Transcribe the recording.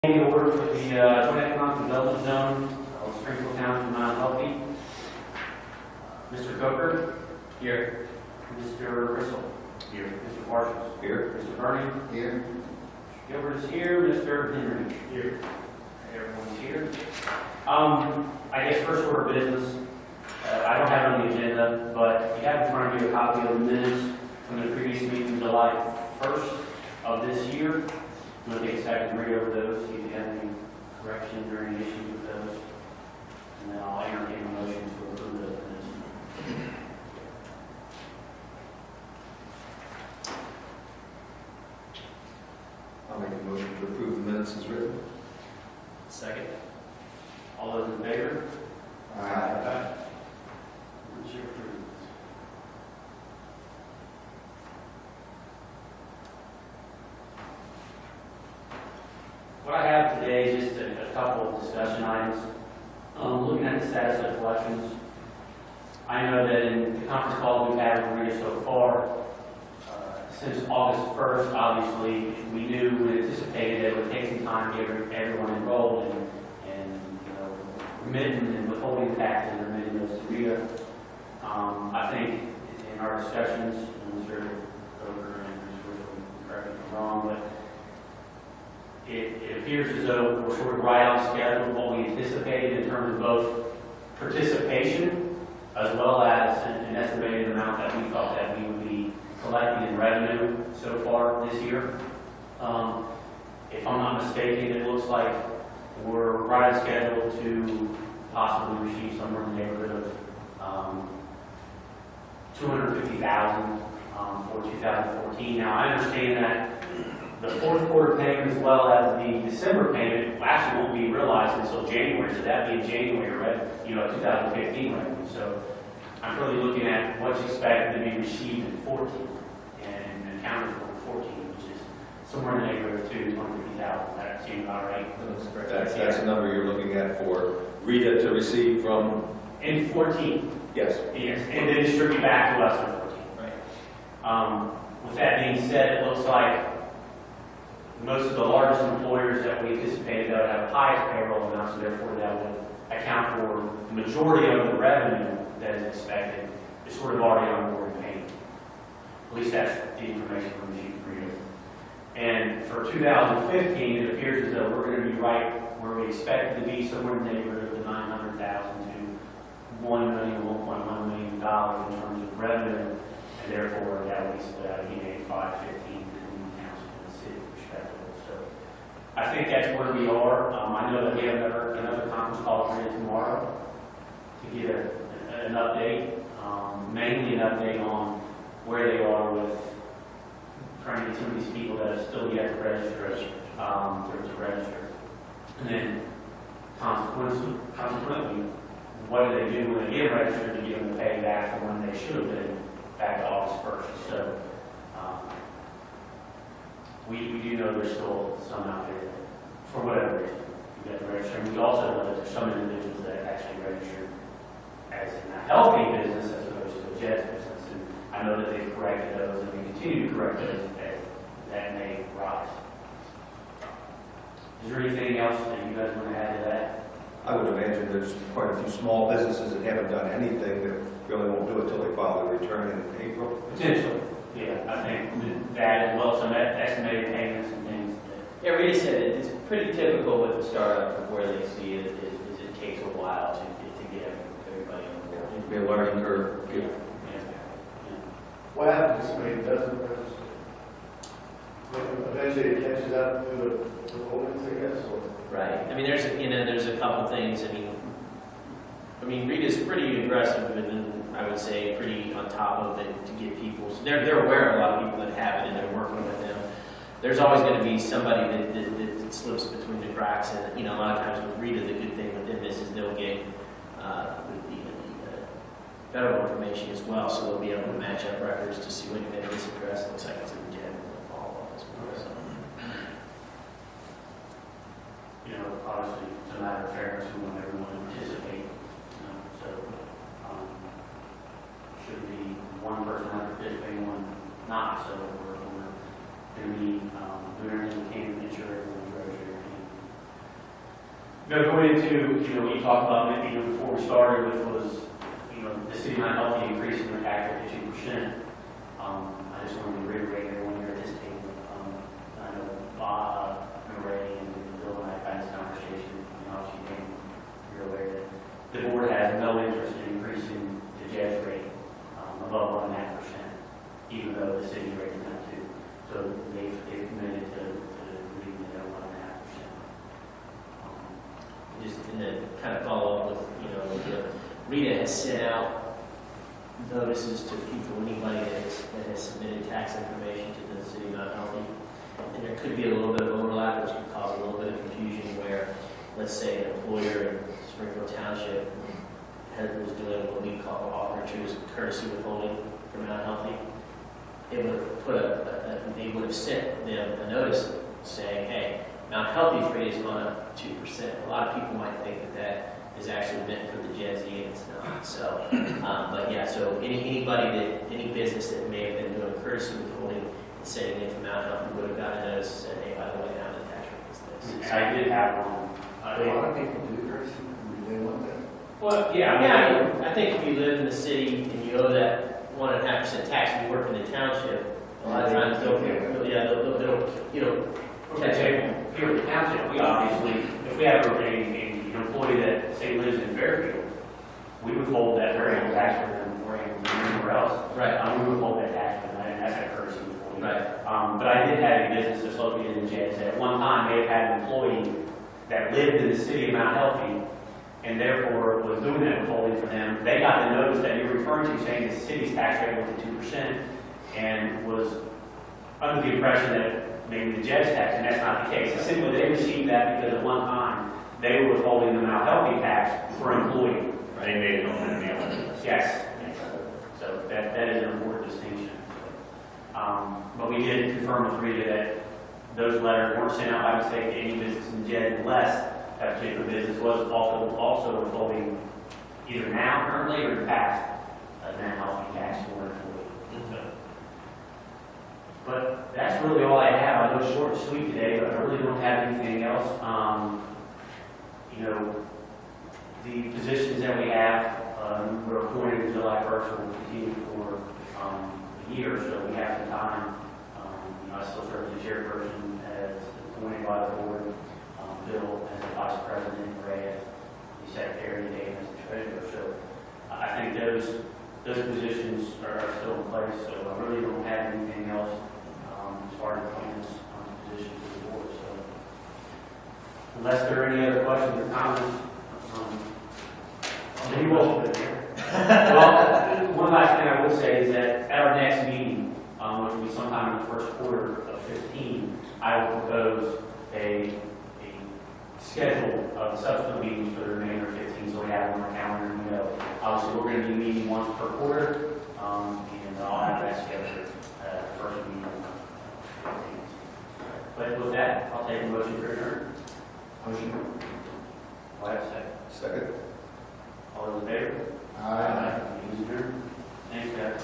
The order for the Joint Economic Development Zone of Springfield Township, Mount Healthy. Mr. Coker? Here. Mr. Bristol? Here. Mr. Parsons? Here. Mr. Bernie? Here. Mr. Gilbert is here. Mr. Henry? Here. Everyone's here. I guess first order of business. I don't have it on the agenda, but you have in front of you a copy of the minutes from the previous meeting, July 1st of this year. I'm going to take a second to read over those, see if you have any corrections or any issues with those. And then I'll entertain a motion to approve those minutes. I'll make a motion to approve the minutes as written. Second. All those in favor? Aye. Minutes are approved. What I have today is just a couple of discussion items. Looking at the status of collections, I know that in the conference call we've had with Rita so far, since August 1st, obviously, we knew, we anticipated that it would take some time to get everyone enrolled and remitting and withholding taxes and remitting those to Rita. I think in our discussions, and Mr. Coker and Mr. Bristol, correct me if I'm wrong, but it appears as though we're sort of right on schedule with what we anticipated in terms of both participation as well as an estimated amount that we thought that we would be collecting in revenue so far this year. If I'm not mistaken, it looks like we're right on schedule to possibly receive somewhere in the neighborhood of $250,000 for 2014. Now, I understand that the fourth quarter payment as well as the December payment actually won't be realized until January, so that'd be in January, right? 2015 revenue. So I'm really looking at what's expected to be received in 14 and accounted for in 14, which is somewhere in the neighborhood of $250,000. That seems about right. That's the number you're looking at for Rita to receive from? In 14. Yes. Yes, and then distribute back to us in 14. Right. With that being said, it looks like most of the largest employers that we anticipated that would have the highest payroll amounts, so therefore that would account for the majority of the revenue that is expected, is sort of already on board and paying. At least that's the information from the Chief Reader. And for 2015, it appears as though we're going to be right where we expect to be, somewhere in the neighborhood of $900,000 to $1 million, $1.1 million in terms of revenue, and therefore that would be split out of 85, 15 between the council and the city, respectively. So I think that's where we are. I know that we have another conference call for you tomorrow to get an update, mainly an update on where they are with trying to get some of these people that have still yet to register, to register. And then consequently, what do they do when they get registered to get them to pay back from when they should have been back to August 1st. So we do know there's still some out there that, for whatever reason, you got to register. And we also know that there's some individuals that actually registered as in a healthy business as opposed to a JEDZ business. And I know that they've corrected those and we continue to correct those as that may rise. Is there anything else that you guys want to add to that? I would imagine there's quite a few small businesses that haven't done anything that really won't do it until they file their return in April. Potentially. Yeah, I think that as well, some estimated payments and things. Yeah, Rita said it's pretty typical with the startup of where they see it, is it takes a while to get everybody on board. It'd be a learning curve. Yeah. What happens when it doesn't register? Eventually it catches up to the holdings, I guess, or? Right. I mean, there's a couple things. I mean, Rita's pretty aggressive and I would say pretty on top of it to get people. So they're aware of a lot of people that have it and they're working with them. There's always going to be somebody that slips between the cracks, and a lot of times with Rita, the good thing with them is they'll get the federal information as well, so they'll be able to match up records to see when this address looks like it's in the general follow up as well. So. Obviously, it's a matter of fairness. We want everyone to participate. So, should be one person not participating, one not. So we're going to be doing everything we can to ensure everyone's registered. No, going into, what you talked about, before we started, which was, the city not healthy increasing their tax rate to 2%. I just wanted to reiterate everyone here at this table. I know Bob, and Ray, and Bill and I had this conversation, obviously, you're aware that the board has no interest in increasing the JEDZ rate above 1.5%, even though the city's rate is not 2. So they've committed to leaving it at 1.5%. Just in the kind of follow up with, Rita has sent out notices to people, anybody that has submitted tax information to the city not healthy. And there could be a little bit of overlap, which could cause a little bit of confusion where, let's say, an employer in Springfield Township was doing what we call offer to as courtesy withholding for Mount Healthy. It would have put they would have sent them a notice saying, hey, Mount Healthy's rate is gone up 2%. A lot of people might think that that is actually meant for the JEDZ, and it's not. So, but yeah, so any business that may have been doing courtesy withholding and sending it to Mount Healthy would have gotten a notice and said, hey, by the way, now the tax rate is this. I did have one. A lot of people do courtesy, they want that. Well, I think if you live in the city and you owe that 1.5% tax and you work in the township, a lot of times they'll For example, here at the township, we obviously, if we have an employee that, say, lives in Fairfield, we withhold that variable tax for them or anywhere else. Right. We withhold that tax for them, and that's a courtesy withholding. Right. But I did have a business that's located in JEDZ. At one time, they had an employee that lived in the city of Mount Healthy, and therefore was doing that withholding for them. They got the notice that you're referring to saying the city's tax rate went to 2%, and was under the impression that maybe the JEDZ tax, and that's not the case. It's simply they received that because at one time they were withholding the Mount Healthy tax for an employee. They made it on the mail. Yes. So that is an important distinction. But we did confirm with Rita that those letters weren't sent out by mistake to any business in JEDZ unless that particular business was also withholding either now, currently, or in the past, Mount Healthy tax for an employee. But that's really all I have. I know it's short and sweet today, but I really don't have anything else. The positions that we have, were appointed in July 1st, will continue for a year, so we have some time. I still serve as the chairperson as appointed by the board, Bill as the vice president, Ray as the secretary, and Dave as the treasurer. So I think those positions are still in place, so I really don't have anything else as far as appointments positions to the board. So unless there are any other questions or comments, we will. Well, one last thing I would say is that at our next meeting, which will be sometime in the first quarter of 15, I will propose a schedule of subsequent meetings for the remainder of 15, so we have them on our calendar. Obviously, we're going to be meeting once per quarter, and I'll have that scheduled first meeting of 15. But with that, I'll take a motion for adjournment. Motion. I'll have a second. Second. All those in favor? Aye. Meeting is adjourned. Thanks, guys.